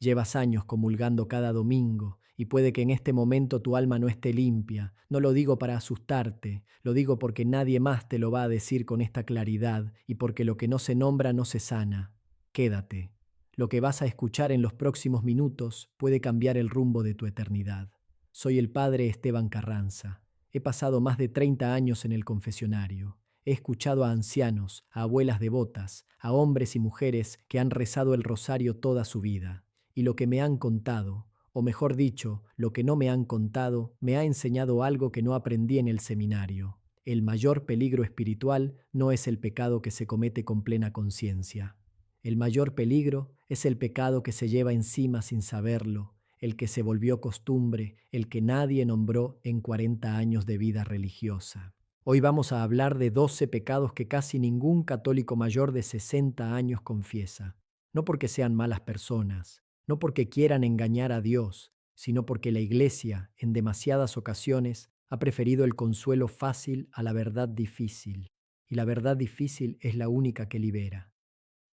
Llevas años comulgando cada domingo y puede que en este momento tu alma no esté limpia. No lo digo para asustarte, lo digo porque nadie más te lo va a decir con esta claridad y porque lo que no se nombra no se sana. Quédate. Lo que vas a escuchar en los próximos minutos puede cambiar el rumbo de tu eternidad. Soy el padre Esteban Carranza. He pasado más de 30 años en el confesionario. He escuchado a ancianos, a abuelas devotas, a hombres y mujeres que han rezado el rosario toda su vida. Y lo que me han contado, o mejor dicho, lo que no me han contado, me ha enseñado algo que no aprendí en el seminario. El mayor peligro espiritual no es el pecado que se comete con plena conciencia. El mayor peligro es el pecado que se lleva encima sin saberlo, el que se volvió costumbre, el que nadie nombró en 40 años de vida religiosa. Hoy vamos a hablar de 12 pecados que casi ningún católico mayor de 60 años confiesa, no porque sean malas personas, no porque quieran engañar a Dios, sino porque la Iglesia, en demasiadas ocasiones, ha preferido el consuelo fácil a la verdad difícil, y la verdad difícil es la única que libera.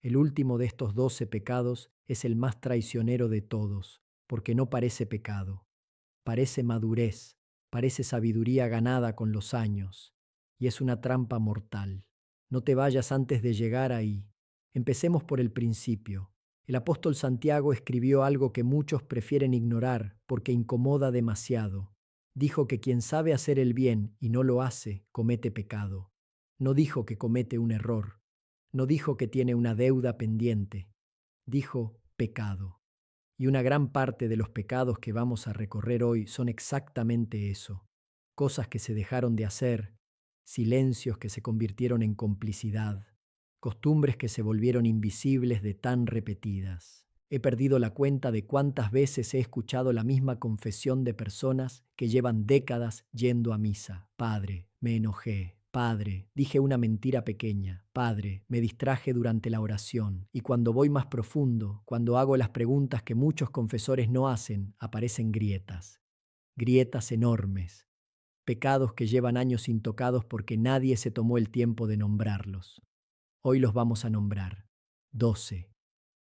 El último de estos 12 pecados es el más traicionero de todos, porque no parece pecado, parece madurez, parece sabiduría ganada con los años, y es una trampa mortal. No te vayas antes de llegar ahí. Empecemos por el principio. El apóstol Santiago escribió algo que muchos prefieren ignorar porque incomoda demasiado. Dijo que quien sabe hacer el bien y no lo hace, comete pecado. No dijo que comete un error. No dijo que tiene una deuda pendiente. Dijo pecado. Y una gran parte de los pecados que vamos a recorrer hoy son exactamente eso. Cosas que se dejaron de hacer, silencios que se convirtieron en complicidad, costumbres que se volvieron invisibles de tan repetidas. He perdido la cuenta de cuántas veces he escuchado la misma confesión de personas que llevan décadas yendo a misa. Padre, me enojé. Padre, dije una mentira pequeña. Padre, me distraje durante la oración. Y cuando voy más profundo, cuando hago las preguntas que muchos confesores no hacen, aparecen grietas. Grietas enormes. Pecados que llevan años intocados porque nadie se tomó el tiempo de nombrarlos. Hoy los vamos a nombrar. 12.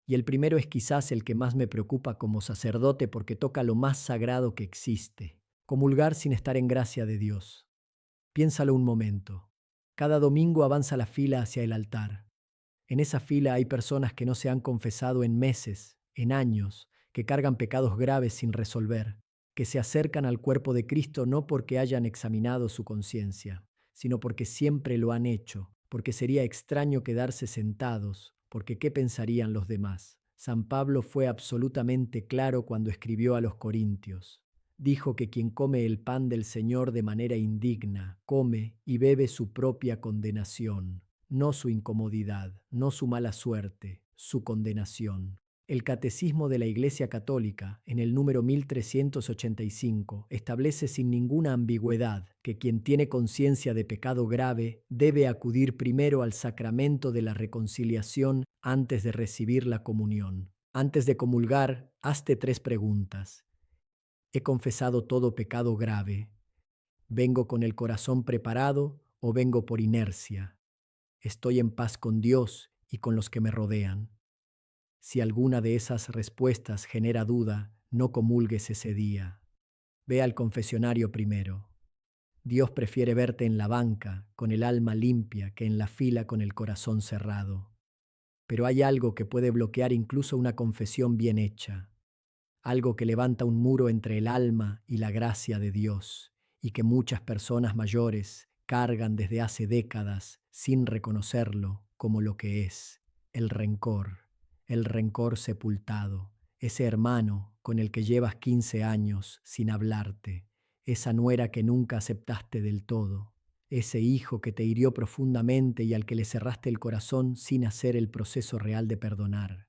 Y el primero es quizás el que más me preocupa como sacerdote porque toca lo más sagrado que existe. Comulgar sin estar en gracia de Dios. Piénsalo un momento. Cada domingo avanza la fila hacia el altar. En esa fila hay personas que no se han confesado en meses, en años, que cargan pecados graves sin resolver, que se acercan al cuerpo de Cristo no porque hayan examinado su conciencia, sino porque siempre lo han hecho, porque sería extraño quedarse sentados, porque ¿qué pensarían los demás? San Pablo fue absolutamente claro cuando escribió a los Corintios. Dijo que quien come el pan del Señor de manera indigna, come y bebe su propia condenación, no su incomodidad, no su mala suerte, su condenación. El Catecismo de la Iglesia Católica, en el número 1385, establece sin ninguna ambigüedad que quien tiene conciencia de pecado grave debe acudir primero al sacramento de la reconciliación antes de recibir la comunión. Antes de comulgar, hazte 3 preguntas. ¿He confesado todo pecado grave? ¿Vengo con el corazón preparado o vengo por inercia? ¿Estoy en paz con Dios y con los que me rodean? Si alguna de esas respuestas genera duda, no comulgues ese día. Ve al confesionario primero. Dios prefiere verte en la banca, con el alma limpia, que en la fila con el corazón cerrado. Pero hay algo que puede bloquear incluso una confesión bien hecha, algo que levanta un muro entre el alma y la gracia de Dios, y que muchas personas mayores cargan desde hace décadas sin reconocerlo como lo que es: el rencor sepultado, ese hermano con el que llevas 15 años sin hablarte, esa nuera que nunca aceptaste del todo, ese hijo que te hirió profundamente y al que le cerraste el corazón sin hacer el proceso real de perdonar,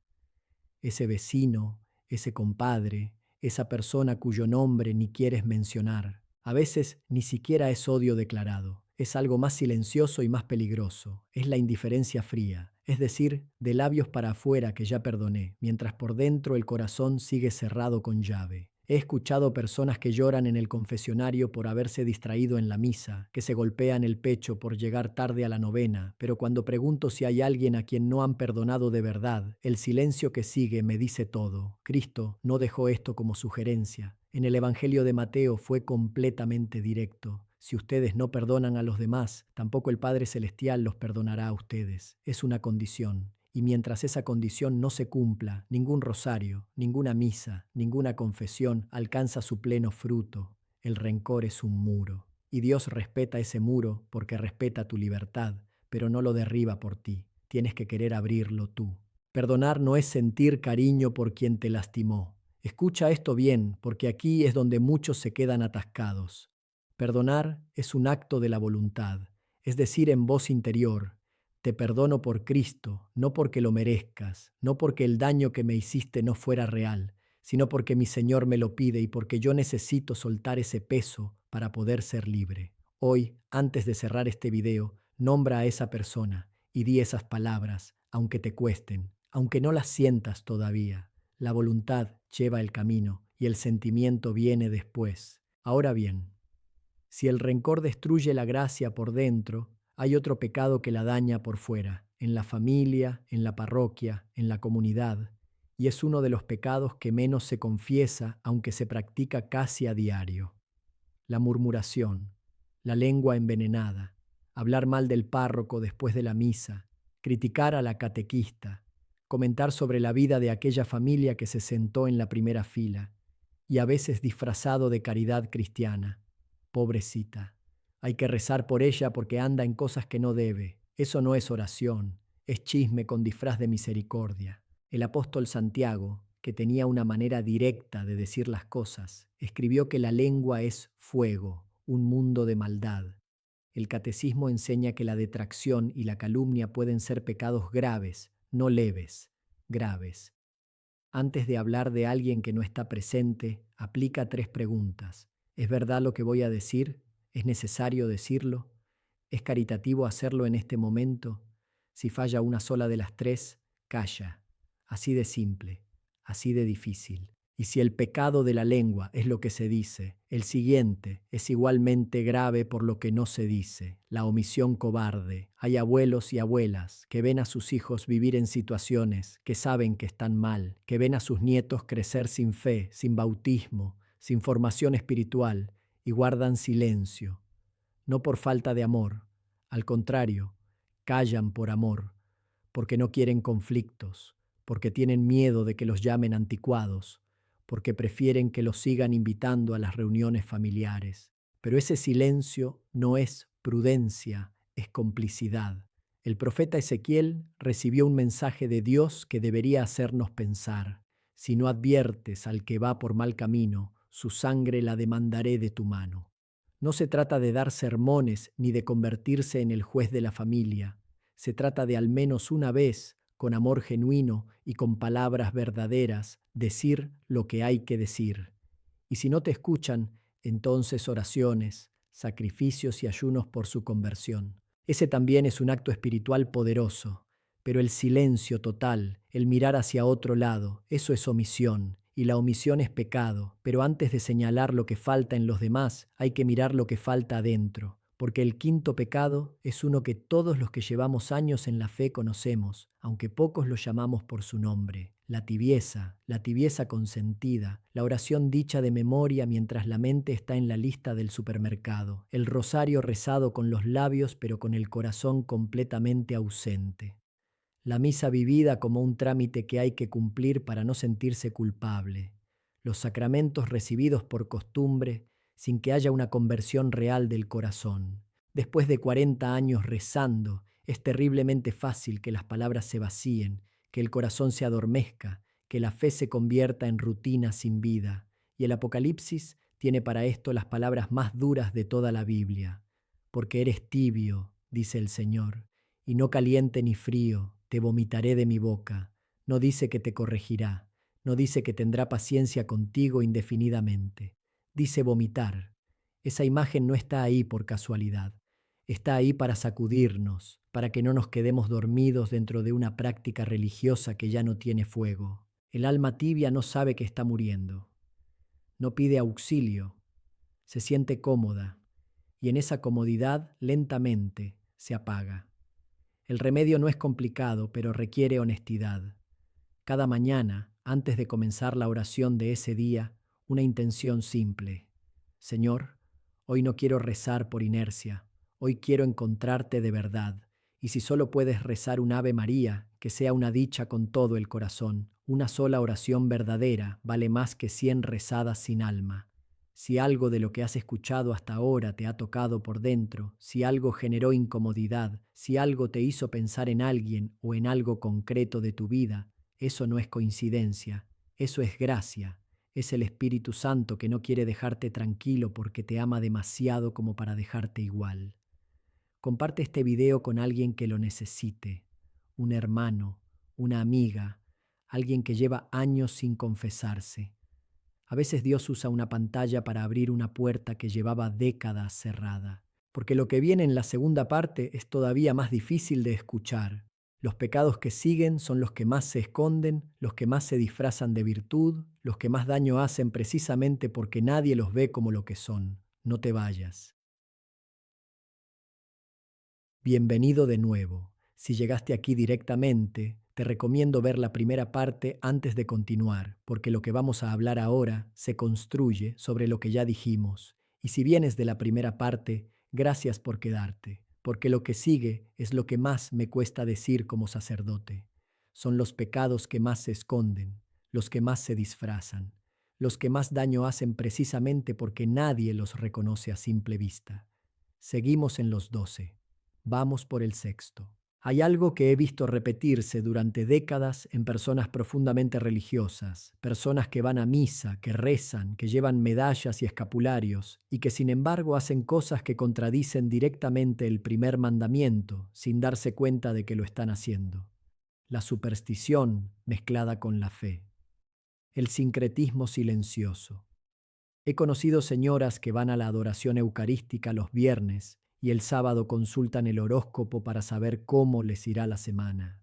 ese vecino, ese compadre, esa persona cuyo nombre ni quieres mencionar. A veces ni siquiera es odio declarado, es algo más silencioso y más peligroso, es la indiferencia fría, es decir, de labios para afuera que ya perdoné, mientras por dentro el corazón sigue cerrado con llave. He escuchado personas que lloran en el confesionario por haberse distraído en la misa, que se golpean el pecho por llegar tarde a la novena, pero cuando pregunto si hay alguien a quien no han perdonado de verdad, el silencio que sigue me dice todo. Cristo no dejó esto como sugerencia. En el Evangelio de Mateo fue completamente directo. Si ustedes no perdonan a los demás, tampoco el Padre Celestial los perdonará a ustedes. Es una condición. Y mientras esa condición no se cumpla, ningún rosario, ninguna misa, ninguna confesión alcanza su pleno fruto. El rencor es un muro. Y Dios respeta ese muro porque respeta tu libertad, pero no lo derriba por ti. Tienes que querer abrirlo tú. Perdonar no es sentir cariño por quien te lastimó. Escucha esto bien, porque aquí es donde muchos se quedan atascados. Perdonar es un acto de la voluntad, es decir, en voz interior: te perdono por Cristo, no porque lo merezcas, no porque el daño que me hiciste no fuera real, sino porque mi Señor me lo pide y porque yo necesito soltar ese peso para poder ser libre. Hoy, antes de cerrar este video, nombra a esa persona y di esas palabras, aunque te cuesten, aunque no las sientas todavía. La voluntad lleva el camino y el sentimiento viene después. Ahora bien, si el rencor destruye la gracia por dentro, hay otro pecado que la daña por fuera, en la familia, en la parroquia, en la comunidad, y es uno de los pecados que menos se confiesa, aunque se practica casi a diario. La murmuración, la lengua envenenada, hablar mal del párroco después de la misa, criticar a la catequista, comentar sobre la vida de aquella familia que se sentó en la primera fila, y a veces disfrazado de caridad cristiana. Pobrecita, hay que rezar por ella porque anda en cosas que no debe. Eso no es oración, es chisme con disfraz de misericordia. El apóstol Santiago, que tenía una manera directa de decir las cosas, escribió que la lengua es fuego, un mundo de maldad. El catecismo enseña que la detracción y la calumnia pueden ser pecados graves, no leves, graves. Antes de hablar de alguien que no está presente, aplica 3 preguntas. ¿Es verdad lo que voy a decir? ¿Es necesario decirlo? ¿Es caritativo hacerlo en este momento? Si falla una sola de las 3, calla. Así de simple, así de difícil. Y si el pecado de la lengua es lo que se dice, el siguiente es igualmente grave por lo que no se dice: la omisión cobarde. Hay abuelos y abuelas que ven a sus hijos vivir en situaciones que saben que están mal, que ven a sus nietos crecer sin fe, sin bautismo, sin formación espiritual, y guardan silencio. No por falta de amor, al contrario, callan por amor, porque no quieren conflictos, porque tienen miedo de que los llamen anticuados, porque prefieren que los sigan invitando a las reuniones familiares. Pero ese silencio no es prudencia, es complicidad. El profeta Ezequiel recibió un mensaje de Dios que debería hacernos pensar: si no adviertes al que va por mal camino, su sangre la demandaré de tu mano. No se trata de dar sermones ni de convertirse en el juez de la familia. Se trata de, al menos una vez, con amor genuino y con palabras verdaderas, decir lo que hay que decir. Y si no te escuchan, entonces oraciones, sacrificios y ayunos por su conversión. Ese también es un acto espiritual poderoso. Pero el silencio total, el mirar hacia otro lado, eso es omisión. Y la omisión es pecado. Pero antes de señalar lo que falta en los demás, hay que mirar lo que falta adentro. Porque el quinto pecado es uno que todos los que llevamos años en la fe conocemos, aunque pocos lo llamamos por su nombre: la tibieza consentida, la oración dicha de memoria mientras la mente está en la lista del supermercado, el rosario rezado con los labios pero con el corazón completamente ausente, la misa vivida como un trámite que hay que cumplir para no sentirse culpable, los sacramentos recibidos por costumbre sin que haya una conversión real del corazón. Después de 40 años rezando, es terriblemente fácil que las palabras se vacíen, que el corazón se adormezca, que la fe se convierta en rutina sin vida. Y el Apocalipsis tiene para esto las palabras más duras de toda la Biblia. Porque eres tibio, dice el Señor, y no caliente ni frío, te vomitaré de mi boca. No dice que te corregirá, no dice que tendrá paciencia contigo indefinidamente. Dice vomitar. Esa imagen no está ahí por casualidad. Está ahí para sacudirnos, para que no nos quedemos dormidos dentro de una práctica religiosa que ya no tiene fuego. El alma tibia no sabe que está muriendo. no pide auxilio, se siente cómoda y en esa comodidad lentamente se apaga. El remedio no es complicado, pero requiere honestidad. Cada mañana, antes de comenzar la oración de ese día, una intención simple. Señor, hoy no quiero rezar por inercia, hoy quiero encontrarte de verdad. Y si solo puedes rezar un Ave María, que sea una dicha con todo el corazón, una sola oración verdadera vale más que 100 rezadas sin alma. Si algo de lo que has escuchado hasta ahora te ha tocado por dentro, si algo generó incomodidad, si algo te hizo pensar en alguien o en algo concreto de tu vida, eso no es coincidencia, eso es gracia. Es el Espíritu Santo que no quiere dejarte tranquilo porque te ama demasiado como para dejarte igual. Comparte este video con alguien que lo necesite, un hermano, una amiga, alguien que lleva años sin confesarse. A veces Dios usa una pantalla para abrir una puerta que llevaba décadas cerrada, porque lo que viene en la segunda parte es todavía más difícil de escuchar. Los pecados que siguen son los que más se esconden, los que más se disfrazan de virtud, los que más daño hacen precisamente porque nadie los ve como lo que son. No te vayas. Bienvenido de nuevo. Si llegaste aquí directamente, te recomiendo ver la primera parte antes de continuar, porque lo que vamos a hablar ahora se construye sobre lo que ya dijimos. Y si vienes de la primera parte, gracias por quedarte, porque lo que sigue es lo que más me cuesta decir como sacerdote. Son los pecados que más se esconden, los que más se disfrazan, los que más daño hacen precisamente porque nadie los reconoce a simple vista. Seguimos en los 12. Vamos por el sexto. Hay algo que he visto repetirse durante décadas en personas profundamente religiosas, personas que van a misa, que rezan, que llevan medallas y escapularios, y que sin embargo hacen cosas que contradicen directamente el primer mandamiento, sin darse cuenta de que lo están haciendo. La superstición mezclada con la fe. El sincretismo silencioso. He conocido señoras que van a la adoración eucarística los viernes y el sábado consultan el horóscopo para saber cómo les irá la semana.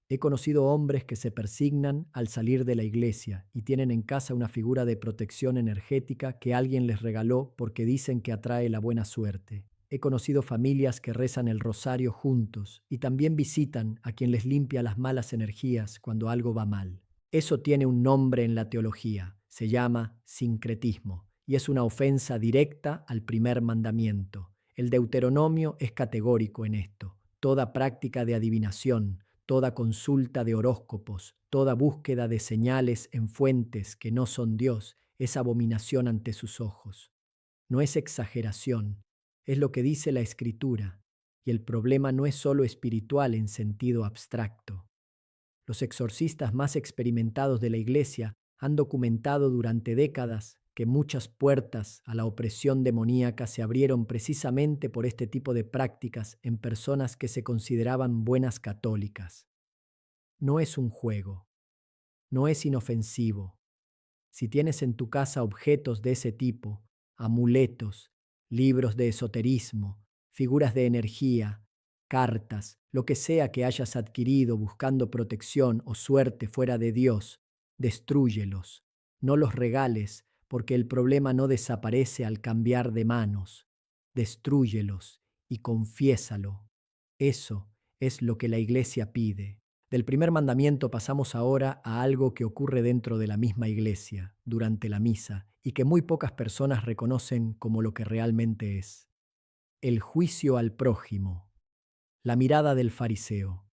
He conocido hombres que se persignan al salir de la iglesia y tienen en casa una figura de protección energética que alguien les regaló porque dicen que atrae la buena suerte. He conocido familias que rezan el rosario juntos y también visitan a quien les limpia las malas energías cuando algo va mal. Eso tiene un nombre en la teología, se llama sincretismo y es una ofensa directa al primer mandamiento. El Deuteronomio es categórico en esto. Toda práctica de adivinación, toda consulta de horóscopos, toda búsqueda de señales en fuentes que no son Dios, es abominación ante sus ojos. No es exageración, es lo que dice la Escritura, y el problema no es solo espiritual en sentido abstracto. Los exorcistas más experimentados de la Iglesia han documentado durante décadas que muchas puertas a la opresión demoníaca se abrieron precisamente por este tipo de prácticas en personas que se consideraban buenas católicas. No es un juego, no es inofensivo. Si tienes en tu casa objetos de ese tipo, amuletos, libros de esoterismo, figuras de energía, cartas, lo que sea que hayas adquirido buscando protección o suerte fuera de Dios, destrúyelos. No los regales, porque el problema no desaparece al cambiar de manos. Destrúyelos y confiésalo. Eso es lo que la Iglesia pide. Del primer mandamiento pasamos ahora a algo que ocurre dentro de la misma iglesia, durante la misa, y que muy pocas personas reconocen como lo que realmente es. El juicio al prójimo. La mirada del fariseo.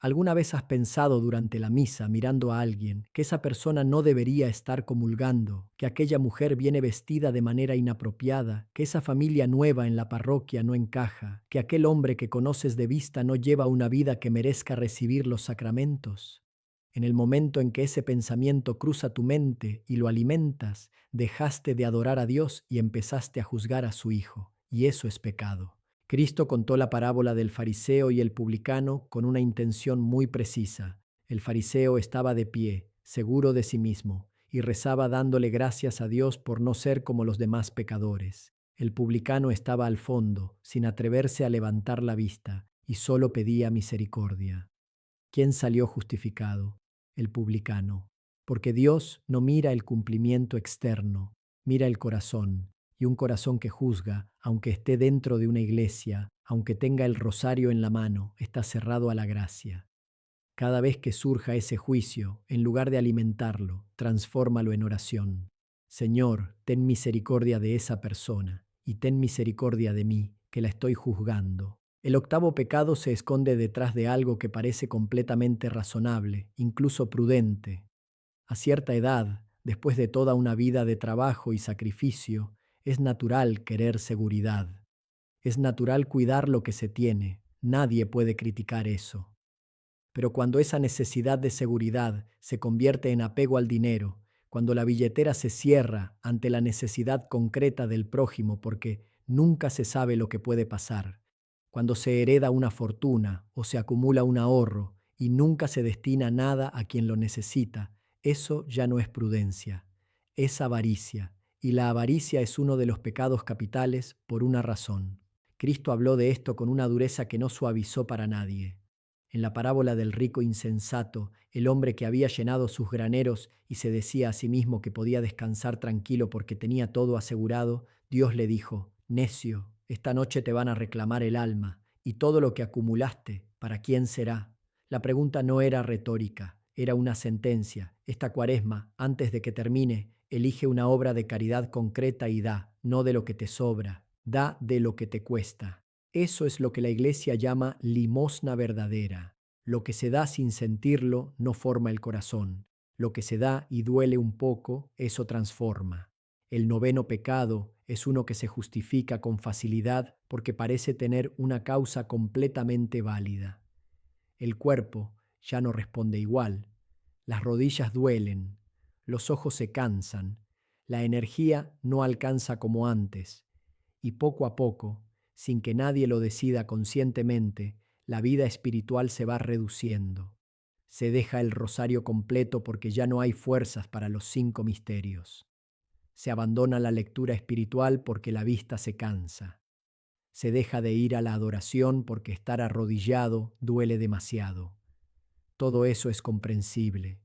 ¿Alguna vez has pensado durante la misa, mirando a alguien, que esa persona no debería estar comulgando, que aquella mujer viene vestida de manera inapropiada, que esa familia nueva en la parroquia no encaja, que aquel hombre que conoces de vista no lleva una vida que merezca recibir los sacramentos? En el momento en que ese pensamiento cruza tu mente y lo alimentas, dejaste de adorar a Dios y empezaste a juzgar a su Hijo, y eso es pecado. Cristo contó la parábola del fariseo y el publicano con una intención muy precisa. El fariseo estaba de pie, seguro de sí mismo, y rezaba dándole gracias a Dios por no ser como los demás pecadores. El publicano estaba al fondo, sin atreverse a levantar la vista, y solo pedía misericordia. ¿Quién salió justificado? El publicano. Porque Dios no mira el cumplimiento externo, mira el corazón, y un corazón que juzga, aunque esté dentro de una iglesia, aunque tenga el rosario en la mano, está cerrado a la gracia. Cada vez que surja ese juicio, en lugar de alimentarlo, transfórmalo en oración. Señor, ten misericordia de esa persona y ten misericordia de mí, que la estoy juzgando. El octavo pecado se esconde detrás de algo que parece completamente razonable, incluso prudente. A cierta edad, después de toda una vida de trabajo y sacrificio, es natural querer seguridad. Es natural cuidar lo que se tiene. Nadie puede criticar eso. Pero cuando esa necesidad de seguridad se convierte en apego al dinero, cuando la billetera se cierra ante la necesidad concreta del prójimo porque nunca se sabe lo que puede pasar, cuando se hereda una fortuna o se acumula un ahorro y nunca se destina nada a quien lo necesita, eso ya no es prudencia, es avaricia, y la avaricia es uno de los pecados capitales por una razón. Cristo habló de esto con una dureza que no suavizó para nadie. En la parábola del rico insensato, el hombre que había llenado sus graneros y se decía a sí mismo que podía descansar tranquilo porque tenía todo asegurado, Dios le dijo: necio, esta noche te van a reclamar el alma, y todo lo que acumulaste, ¿para quién será? La pregunta no era retórica, era una sentencia. Esta cuaresma, antes de que termine, elige una obra de caridad concreta y da, no de lo que te sobra, da de lo que te cuesta. Eso es lo que la Iglesia llama limosna verdadera. Lo que se da sin sentirlo no forma el corazón. Lo que se da y duele un poco, eso transforma. El noveno pecado es uno que se justifica con facilidad porque parece tener una causa completamente válida. El cuerpo ya no responde igual. Las rodillas duelen, los ojos se cansan, la energía no alcanza como antes, y poco a poco, sin que nadie lo decida conscientemente, la vida espiritual se va reduciendo. Se deja el rosario completo porque ya no hay fuerzas para los 5 misterios. Se abandona la lectura espiritual porque la vista se cansa. Se deja de ir a la adoración porque estar arrodillado duele demasiado. Todo eso es comprensible.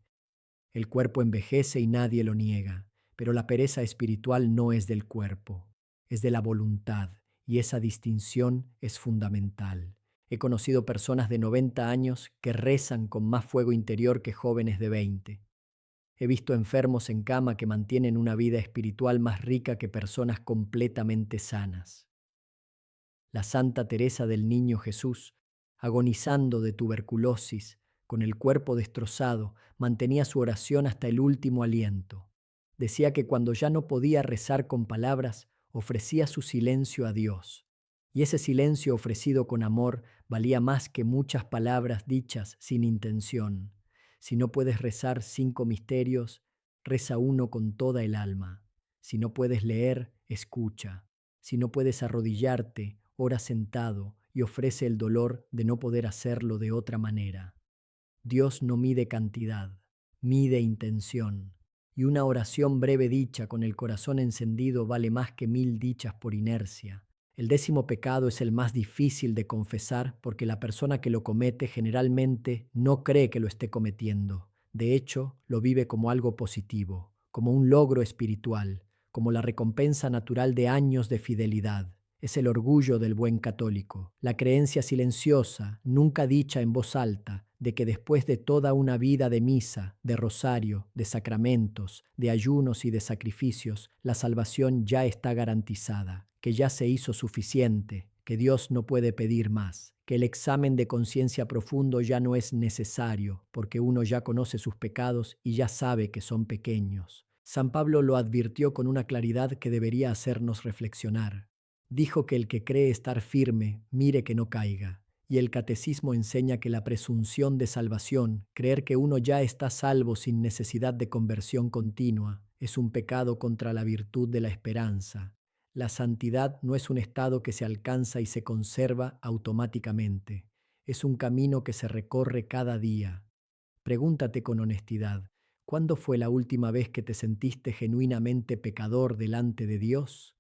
El cuerpo envejece y nadie lo niega, pero la pereza espiritual no es del cuerpo, es de la voluntad, y esa distinción es fundamental. He conocido personas de 90 años que rezan con más fuego interior que jóvenes de 20. He visto enfermos en cama que mantienen una vida espiritual más rica que personas completamente sanas. La Santa Teresa del Niño Jesús, agonizando de tuberculosis, con el cuerpo destrozado, mantenía su oración hasta el último aliento. Decía que cuando ya no podía rezar con palabras, ofrecía su silencio a Dios. Y ese silencio ofrecido con amor valía más que muchas palabras dichas sin intención. Si no puedes rezar 5 misterios, reza uno con toda el alma. Si no puedes leer, escucha. Si no puedes arrodillarte, ora sentado y ofrece el dolor de no poder hacerlo de otra manera. Dios no mide cantidad, mide intención. Y una oración breve dicha con el corazón encendido vale más que 1000 dichas por inercia. El 10º pecado es el más difícil de confesar porque la persona que lo comete generalmente no cree que lo esté cometiendo. De hecho, lo vive como algo positivo, como un logro espiritual, como la recompensa natural de años de fidelidad. Es el orgullo del buen católico, la creencia silenciosa, nunca dicha en voz alta, de que después de toda una vida de misa, de rosario, de sacramentos, de ayunos y de sacrificios, la salvación ya está garantizada, que ya se hizo suficiente, que Dios no puede pedir más, que el examen de conciencia profundo ya no es necesario, porque uno ya conoce sus pecados y ya sabe que son pequeños. San Pablo lo advirtió con una claridad que debería hacernos reflexionar. Dijo que el que cree estar firme, mire que no caiga. Y el catecismo enseña que la presunción de salvación, creer que uno ya está salvo sin necesidad de conversión continua, es un pecado contra la virtud de la esperanza. La santidad no es un estado que se alcanza y se conserva automáticamente. Es un camino que se recorre cada día. Pregúntate con honestidad, ¿cuándo fue la última vez que te sentiste genuinamente pecador delante de Dios?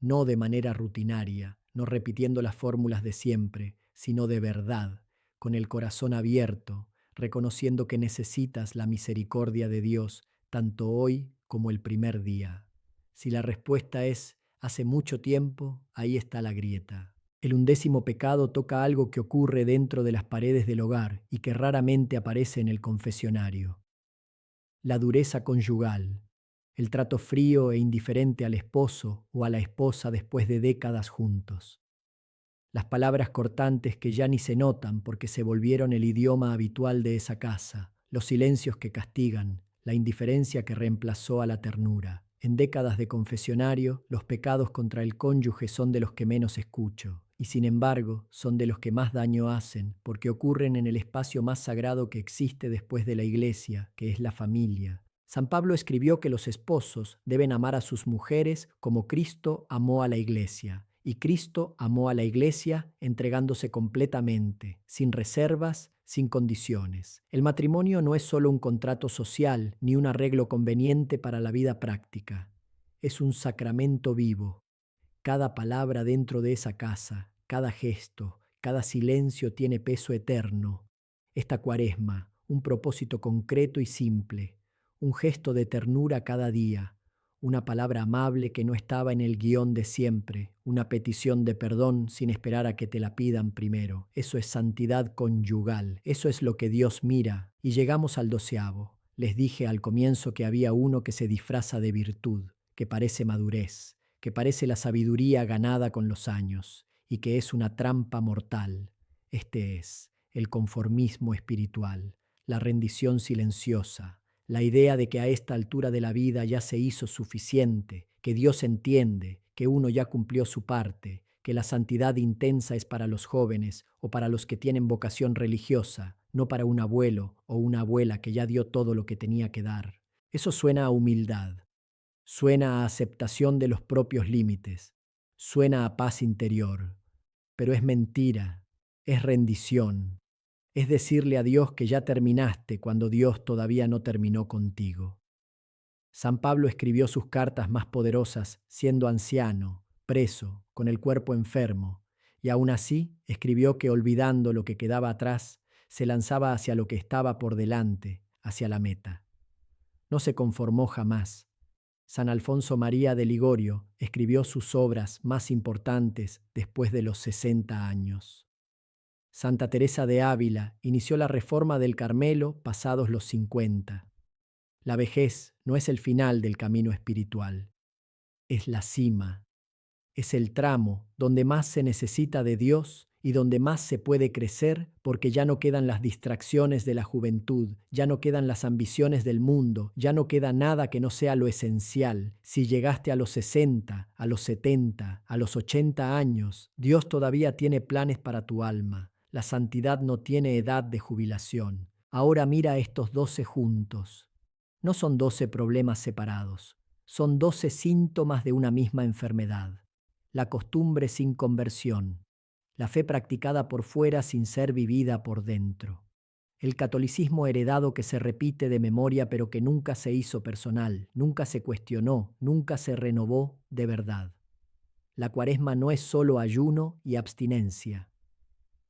No de manera rutinaria, no repitiendo las fórmulas de siempre, sino de verdad, con el corazón abierto, reconociendo que necesitas la misericordia de Dios tanto hoy como el primer día. Si la respuesta es hace mucho tiempo, ahí está la grieta. El 11º pecado toca algo que ocurre dentro de las paredes del hogar y que raramente aparece en el confesionario: la dureza conyugal, el trato frío e indiferente al esposo o a la esposa después de décadas juntos, las palabras cortantes que ya ni se notan porque se volvieron el idioma habitual de esa casa, los silencios que castigan, la indiferencia que reemplazó a la ternura. En décadas de confesionario, los pecados contra el cónyuge son de los que menos escucho, y sin embargo son de los que más daño hacen, porque ocurren en el espacio más sagrado que existe después de la iglesia, que es la familia. San Pablo escribió que los esposos deben amar a sus mujeres como Cristo amó a la iglesia, y Cristo amó a la iglesia entregándose completamente, sin reservas, sin condiciones. El matrimonio no es solo un contrato social ni un arreglo conveniente para la vida práctica. Es un sacramento vivo. Cada palabra dentro de esa casa, cada gesto, cada silencio tiene peso eterno. Esta Cuaresma, un propósito concreto y simple, un gesto de ternura cada día, una palabra amable que no estaba en el guión de siempre, una petición de perdón sin esperar a que te la pidan primero. Eso es santidad conyugal, eso es lo que Dios mira. Y llegamos al 12º. Les dije al comienzo que había uno que se disfraza de virtud, que parece madurez, que parece la sabiduría ganada con los años, y que es una trampa mortal. Este es el conformismo espiritual, la rendición silenciosa, la idea de que a esta altura de la vida ya se hizo suficiente, que Dios entiende, que uno ya cumplió su parte, que la santidad intensa es para los jóvenes o para los que tienen vocación religiosa, no para un abuelo o una abuela que ya dio todo lo que tenía que dar. Eso suena a humildad, suena a aceptación de los propios límites, suena a paz interior, pero es mentira, es rendición. Es decirle a Dios que ya terminaste cuando Dios todavía no terminó contigo. San Pablo escribió sus cartas más poderosas siendo anciano, preso, con el cuerpo enfermo, y aún así escribió que olvidando lo que quedaba atrás, se lanzaba hacia lo que estaba por delante, hacia la meta. No se conformó jamás. San Alfonso María de Ligorio escribió sus obras más importantes después de los 60 años. Santa Teresa de Ávila inició la reforma del Carmelo pasados los 50. La vejez no es el final del camino espiritual, es la cima, es el tramo donde más se necesita de Dios y donde más se puede crecer porque ya no quedan las distracciones de la juventud, ya no quedan las ambiciones del mundo, ya no queda nada que no sea lo esencial. Si llegaste a los 60, a los 70, a los 80 años, Dios todavía tiene planes para tu alma. La santidad no tiene edad de jubilación. Ahora mira estos 12 juntos. No son 12 problemas separados, son 12 síntomas de una misma enfermedad. La costumbre sin conversión, la fe practicada por fuera sin ser vivida por dentro, el catolicismo heredado que se repite de memoria pero que nunca se hizo personal, nunca se cuestionó, nunca se renovó de verdad. La Cuaresma no es solo ayuno y abstinencia,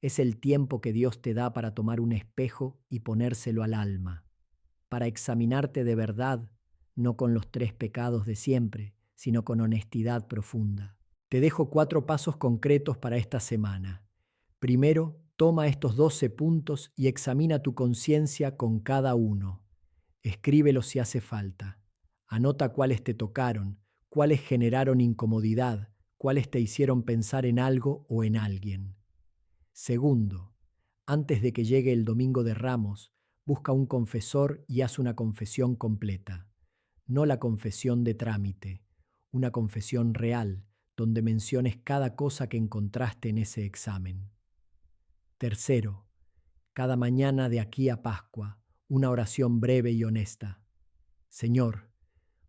es el tiempo que Dios te da para tomar un espejo y ponérselo al alma, para examinarte de verdad, no con los 3 pecados de siempre, sino con honestidad profunda. Te dejo 4 pasos concretos para esta semana. Primero, toma estos 12 puntos y examina tu conciencia con cada uno. Escríbelos si hace falta. Anota cuáles te tocaron, cuáles generaron incomodidad, cuáles te hicieron pensar en algo o en alguien. Segundo, antes de que llegue el Domingo de Ramos, busca un confesor y haz una confesión completa. No la confesión de trámite, una confesión real, donde menciones cada cosa que encontraste en ese examen. Tercero, cada mañana de aquí a Pascua, una oración breve y honesta. Señor,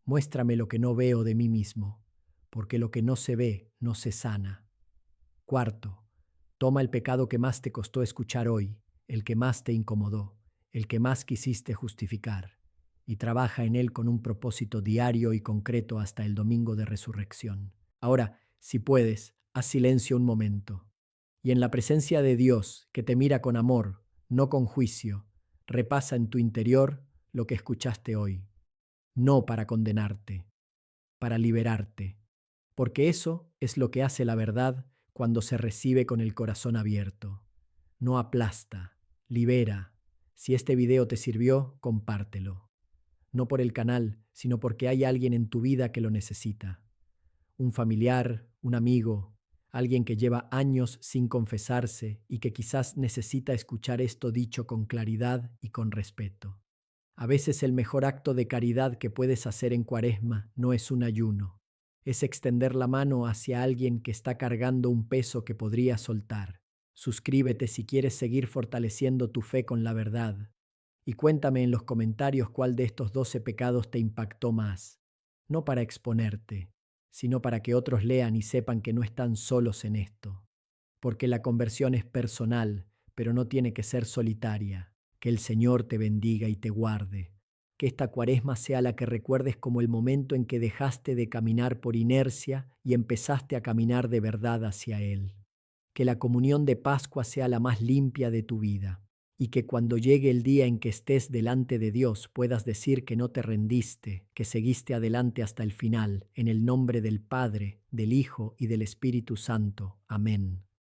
muéstrame lo que no veo de mí mismo, porque lo que no se ve no se sana. Cuarto, toma el pecado que más te costó escuchar hoy, el que más te incomodó, el que más quisiste justificar, y trabaja en él con un propósito diario y concreto hasta el domingo de resurrección. Ahora, si puedes, haz silencio un momento, y en la presencia de Dios, que te mira con amor, no con juicio, Repasa en tu interior lo que escuchaste hoy, no para condenarte, para liberarte, porque eso es lo que hace la verdad cuando se recibe con el corazón abierto. No aplasta, libera. Si este video te sirvió, compártelo. No por el canal, sino porque hay alguien en tu vida que lo necesita. Un familiar, un amigo, alguien que lleva años sin confesarse y que quizás necesita escuchar esto dicho con claridad y con respeto. A veces el mejor acto de caridad que puedes hacer en Cuaresma no es un ayuno, es extender la mano hacia alguien que está cargando un peso que podría soltar. Suscríbete si quieres seguir fortaleciendo tu fe con la verdad. Y cuéntame en los comentarios cuál de estos 12 pecados te impactó más. No para exponerte, sino para que otros lean y sepan que no están solos en esto. Porque la conversión es personal, pero no tiene que ser solitaria. Que el Señor te bendiga y te guarde. Que esta Cuaresma sea la que recuerdes como el momento en que dejaste de caminar por inercia y empezaste a caminar de verdad hacia Él. Que la comunión de Pascua sea la más limpia de tu vida y que cuando llegue el día en que estés delante de Dios puedas decir que no te rendiste, que seguiste adelante hasta el final, en el nombre del Padre, del Hijo y del Espíritu Santo. Amén.